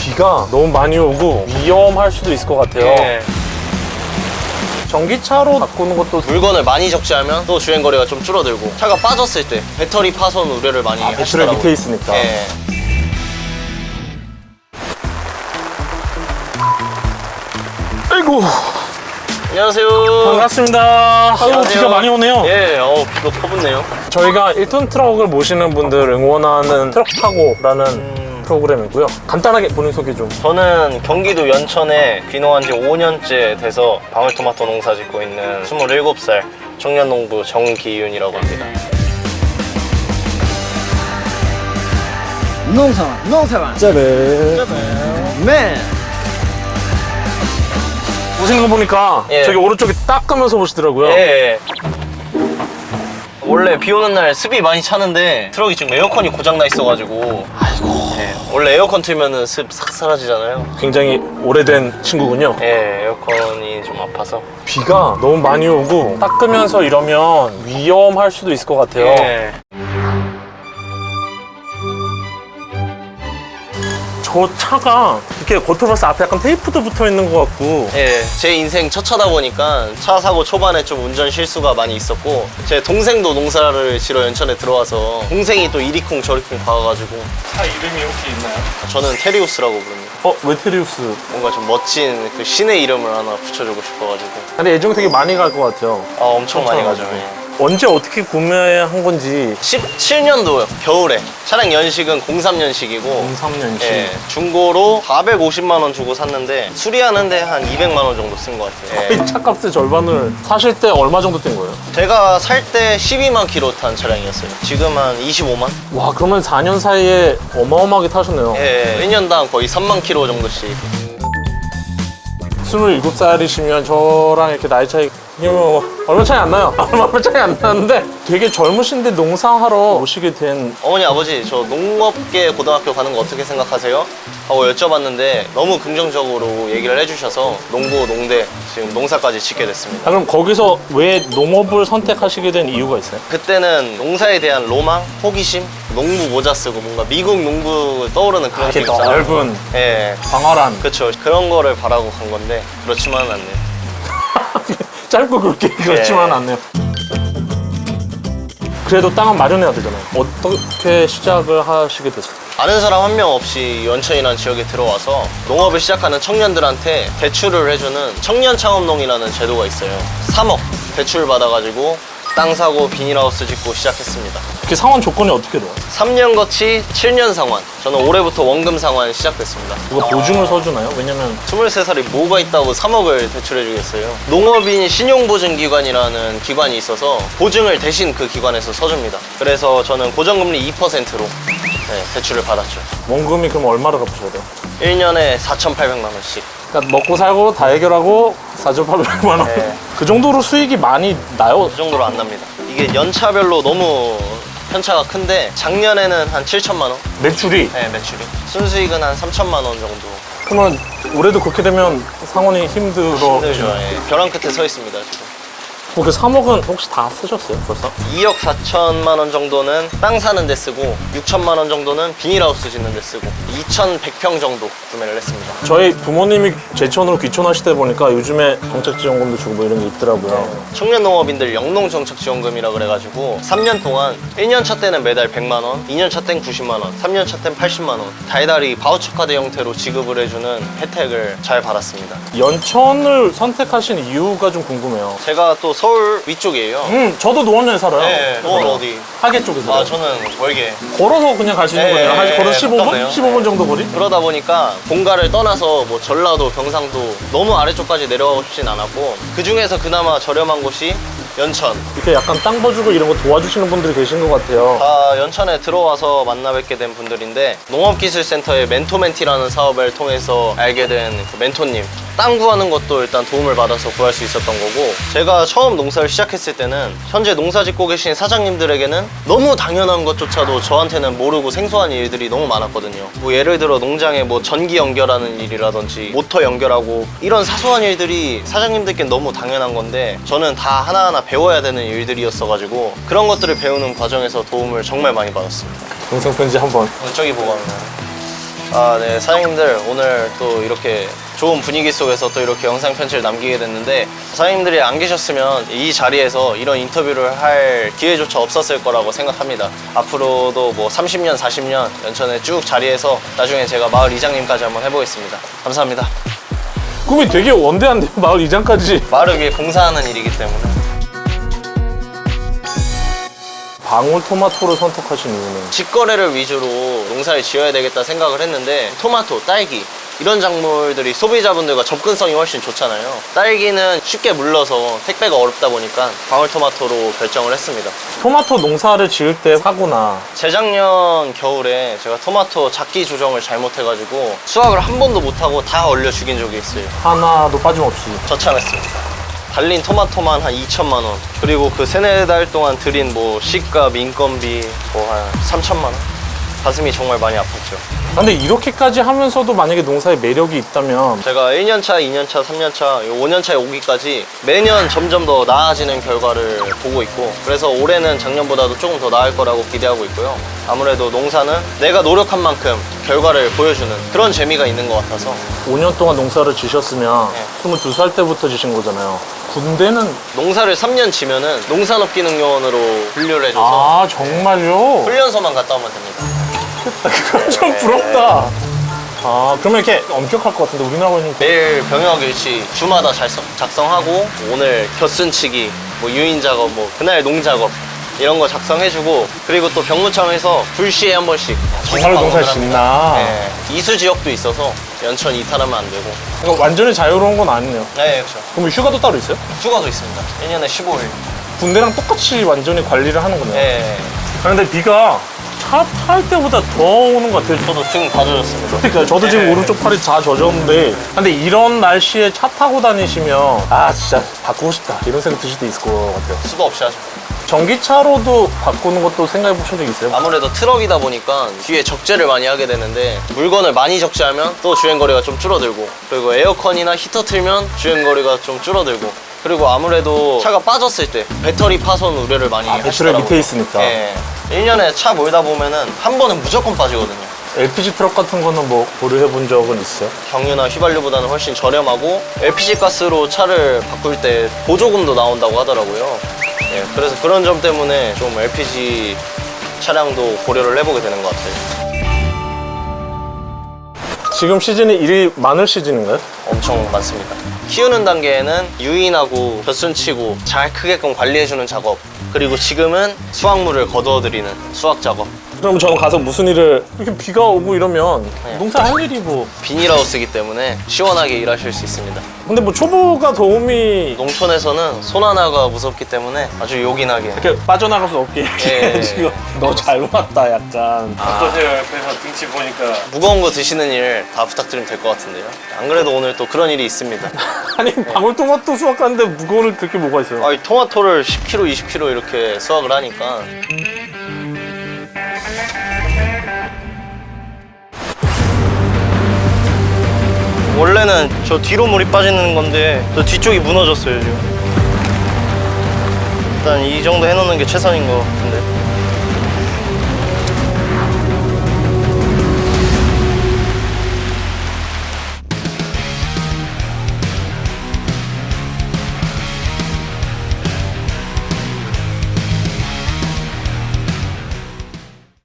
비가 너무 많이 오고 위험할 수도 있을 것 같아요. 예. 전기차로 바꾸는 것도 물건을 많이 적재하면 또 주행거리가 좀 줄어들고, 차가 빠졌을 때 배터리 파손 우려를 많이 배터리 하시더라고요. 밑에 있으니까. 예. 아이고, 안녕하세요. 반갑습니다. 아유, 안녕하세요. 비가 많이 오네요. 예, 비가 퍼붓네요. 저희가 1톤 트럭을 모시는 분들 응원하는 트럭 타고라는 프로그램이고요. 간단하게 본인 소개 좀. 저는 경기도 연천에 귀농한 지 5년째 돼서 방울토마토 농사 짓고 있는 27살 청년농부 정기윤이라고 합니다. 농사만 맨! 오시는 거 보니까 예. 저기 오른쪽에 닦으면서 보시더라고요. 예. 원래 비 오는 날 습이 많이 차는데 트럭이 지금 에어컨이 고장나 있어가지고, 예. 원래 에어컨 틀면은 습 싹 사라지잖아요. 굉장히 오래된 친구군요. 예, 에어컨이 좀 아파서. 비가 너무 많이 오고 닦으면서 이러면 위험할 수도 있을 것 같아요. 예. 저 차가 이렇게 겉으로 봤을 때 앞에 약간 테이프도 붙어 있는 것 같고. 예, 제 인생 첫 차다 보니까 차 사고 초반에 좀 운전 실수가 많이 있었고, 제 동생도 농사를 지러 연천에 들어와서 동생이 또 이리쿵 저리쿵 박아가지고. 차 이름이 혹시 있나요? 저는 테리우스라고 부릅니다. 왜 테리우스? 뭔가 좀 멋진 그 신의 이름을 하나 붙여주고 싶어가지고. 근데 예정 되게 많이 갈 것 같아요. 엄청 많이 가죠. 가지고. 예. 언제 어떻게 구매한 건지. 17년도 겨울에 차량 연식은 03년식이고 03년식. 예, 중고로 450만 원 주고 샀는데 수리하는데 한 200만 원 정도 쓴 것 같아요. 예. 차값의 절반을 사실 때 얼마 정도 뗀 거예요? 제가 살 때 12만 킬로 탄 차량이었어요. 지금 한 25만? 와, 그러면 4년 사이에 어마어마하게 타셨네요. 예, 1년당 거의 3만 킬로 정도씩. 27살이시면 저랑 이렇게 나이 차이 얼마 차이 안 나요. 얼마 차이 안 나는데 되게 젊으신데 농사하러 오시게 된. 어머니 아버지 저 농업계 고등학교 가는 거 어떻게 생각하세요? 하고 여쭤봤는데 너무 긍정적으로 얘기를 해주셔서 농고 농대 지금 농사까지 짓게 됐습니다. 그럼 거기서 왜 농업을 선택하시게 된 이유가 있어요? 그때는 농사에 대한 로망, 호기심, 농부 모자 쓰고 뭔가 미국 농부 떠오르는 그런 이렇게 느낌 있잖아요. 넓은 예, 광활한. 그렇죠. 그런 거를 바라고 간 건데 그렇지만은 않네요. 짧고 굵게 그렇지만 예. 않네요. 그래도 땅은 마련해야 되잖아요. 어떻게 시작을 하시게 됐어요? 아는 사람 한 명 없이 연천이라는 지역에 들어와서 농업을 시작하는 청년들한테 대출을 해주는 청년창업농이라는 제도가 있어요. 3억 대출 받아가지고 땅 사고 비닐하우스 짓고 시작했습니다. 그 상환 조건이 어떻게 돼요? 3년 거치 7년 상환. 저는 올해부터 원금 상환 시작됐습니다. 누가 보증을 서주나요? 왜냐면 23살이 뭐가 있다고 3억을 대출해주겠어요. 농업인 신용보증기관이라는 기관이 있어서 보증을 대신 그 기관에서 서줍니다. 그래서 저는 고정금리 2%로 대출을 받았죠. 원금이 그럼 얼마를 갚으셔야 돼요? 1년에 4,800만 원씩. 그러니까 먹고 살고 다 해결하고 4,800만 원. 네. 그 정도로 수익이 많이 나요? 그 정도로 안 납니다. 이게 연차별로 너무 편차가 큰데 작년에는 한 7천만 원 매출이. 매출이. 순수익은 한 3천만 원 정도. 그러면 올해도 그렇게 되면 상원이 힘들어. 힘들죠. 벼랑 끝에 서 있습니다 지금. 그 3억은 혹시 다 쓰셨어요 벌써? 2억 4천만 원 정도는 땅 사는 데 쓰고 6천만 원 정도는 비닐하우스 짓는 데 쓰고 2,100평 정도 구매를 했습니다. 저희 부모님이 제천으로 귀촌하시다 보니까 요즘에 정책지원금도 주고 뭐 이런 게 있더라고요. 청년농업인들 영농정책지원금이라 그래가지고 3년 동안 1년 차 때는 매달 100만 원, 2년 차 땐 90만 원, 3년 차 땐 80만 원 달달이 바우처 카드 형태로 지급을 해주는 혜택을 잘 받았습니다. 연천을 선택하신 이유가 좀 궁금해요. 제가 또 서울 위쪽이에요. 저도 노원에 살아요. 네, 노원 어디? 하계 쪽에서. 저는 월계. 걸어서 그냥 갈 수 있는 거네요. 한 걸어서 15분? 가깝네요. 15분 정도 거리? 그러다 보니까 본가를 떠나서 뭐 전라도, 경상도 너무 아래쪽까지 내려가고 싶진 않았고 그 중에서 그나마 저렴한 곳이 연천. 이렇게 약간 땅 버주고 이런 거 도와주시는 분들이 계신 것 같아요. 다 연천에 들어와서 만나 뵙게 된 분들인데 농업기술센터의 멘토멘티라는 사업을 통해서 알게 된 그 멘토님, 땅 구하는 것도 일단 도움을 받아서 구할 수 있었던 거고, 제가 처음 농사를 시작했을 때는 현재 농사 짓고 계신 사장님들에게는 너무 당연한 것조차도 저한테는 모르고 생소한 일들이 너무 많았거든요. 뭐 예를 들어 농장에 뭐 전기 연결하는 일이라든지 모터 연결하고 이런 사소한 일들이 사장님들께 너무 당연한 건데 저는 다 하나하나 배워야 되는 일들이었어가지고 그런 것들을 배우는 과정에서 도움을 정말 많이 받았습니다. 동생 편지 한번. 저기 보고 하면 네, 사장님들 오늘 또 이렇게 좋은 분위기 속에서 또 이렇게 영상 편지를 남기게 됐는데 사장님들이 안 계셨으면 이 자리에서 이런 인터뷰를 할 기회조차 없었을 거라고 생각합니다. 앞으로도 뭐 30년, 40년 연천에 쭉 자리에서 나중에 제가 마을 이장님까지 한번 해보겠습니다. 감사합니다. 꿈이 되게 원대한데 마을 이장까지. 마을을 위해 봉사하는 일이기 때문에. 방울토마토를 선택하신 이유는? 직거래를 위주로 농사를 지어야 되겠다 생각을 했는데 토마토, 딸기 이런 작물들이 소비자분들과 접근성이 훨씬 좋잖아요. 딸기는 쉽게 물러서 택배가 어렵다 보니까 방울토마토로 결정을 했습니다. 토마토 농사를 지을 때 사고나 재작년 겨울에 제가 토마토 작기 조정을 잘못해가지고 수확을 한 번도 못하고 다 얼려 죽인 적이 있어요. 하나도 빠짐없이. 저참했습니다. 달린 토마토만 한 2천만 원, 그리고 그 3-4달 동안 들인 뭐 시값, 인건비 뭐 한 3천만 원. 가슴이 정말 많이 아팠죠. 근데 이렇게까지 하면서도 만약에 농사에 매력이 있다면 제가 1년차, 2년차, 3년차, 5년차에 오기까지 매년 점점 더 나아지는 결과를 보고 있고, 그래서 올해는 작년보다도 조금 더 나을 거라고 기대하고 있고요. 아무래도 농사는 내가 노력한 만큼 결과를 보여주는 그런 재미가 있는 것 같아서. 5년 동안 농사를 지셨으면 네. 22살 때부터 지신 거잖아요. 군대는 농사를 3년 지면은 농산업기능요원으로 분류를 해줘서 아 정말요? 훈련소만 갔다 오면 됩니다. 그건 좀 부럽다. 아 그러면 이렇게 엄격할 것 같은데 우리나라는 매일 병역 일치 주마다 작성하고, 오늘 겨순치기, 뭐 유인 작업, 뭐 그날 농 작업 이런 거 작성해주고, 그리고 또 병무청에서 불시에 한 번씩 정말 농사 짓나? 네, 이수 지역도 있어서 연천 이탈하면 안 되고. 그러니까 완전히 자유로운 건 아니네요. 네, 그렇죠. 그럼 휴가도 따로 있어요? 휴가도 있습니다. 1년에 15일. 군대랑 똑같이 완전히 관리를 하는 거네요. 네, 그런데 비가 차 탈 때보다 더 오는 것 같아요. 저도 등 다 젖었습니다. 그러니까 저도 지금 네. 오른쪽 팔이 다 젖었는데, 근데 이런 날씨에 차 타고 다니시면 아 진짜 바꾸고 싶다 이런 생각 드실 때 있을 것 같아요. 수도 없이 하죠. 전기차로도 바꾸는 것도 생각해 보신 적 있어요? 아무래도 트럭이다 보니까 뒤에 적재를 많이 하게 되는데, 물건을 많이 적재하면 또 주행거리가 좀 줄어들고, 그리고 에어컨이나 히터 틀면 주행거리가 좀 줄어들고, 그리고 아무래도 차가 빠졌을 때 배터리 파손 우려를 많이 배터리 하시더라고요. 밑에 있으니까. 예. 1년에 차 몰다 보면은 한 번은 무조건 빠지거든요. LPG 트럭 같은 거는 뭐 고려해 본 적은 있어요? 경유나 휘발유보다는 훨씬 저렴하고, LPG 가스로 차를 바꿀 때 보조금도 나온다고 하더라고요. 예, 그래서 그런 점 때문에 좀 LPG 차량도 고려를 해보게 되는 것 같아요. 지금 시즌이 일이 많을 시즌인가요? 엄청 많습니다. 키우는 단계에는 유인하고 벼순치고 잘 크게끔 관리해주는 작업, 그리고 지금은 수확물을 거두어들이는 수확 작업. 그럼 저는 가서 무슨 일을, 이렇게 비가 오고 이러면 네. 농사 할 일이 뭐. 비닐하우스이기 때문에 시원하게 일하실 수 있습니다. 근데 뭐 초보가 도움이 농촌에서는 손 하나가 무섭기 때문에 아주 요긴하게. 이렇게 빠져나갈 수 없게 예. 지금 너 잘 왔다 약간. 어떠세요? 옆에서 등치 보니까. 무거운 거 드시는 일 다 부탁드리면 될 것 같은데요. 안 그래도 오늘 또 그런 일이 있습니다. 아니 방울토마토 수확하는데 무거울 게 뭐가 있어요? 아니, 토마토를 10kg, 20kg 이렇게 수확을 하니까. 원래는 저 뒤로 물이 빠지는 건데 저 뒤쪽이 무너졌어요 지금. 일단 이 정도 해놓는 게 최선인 것 같은데.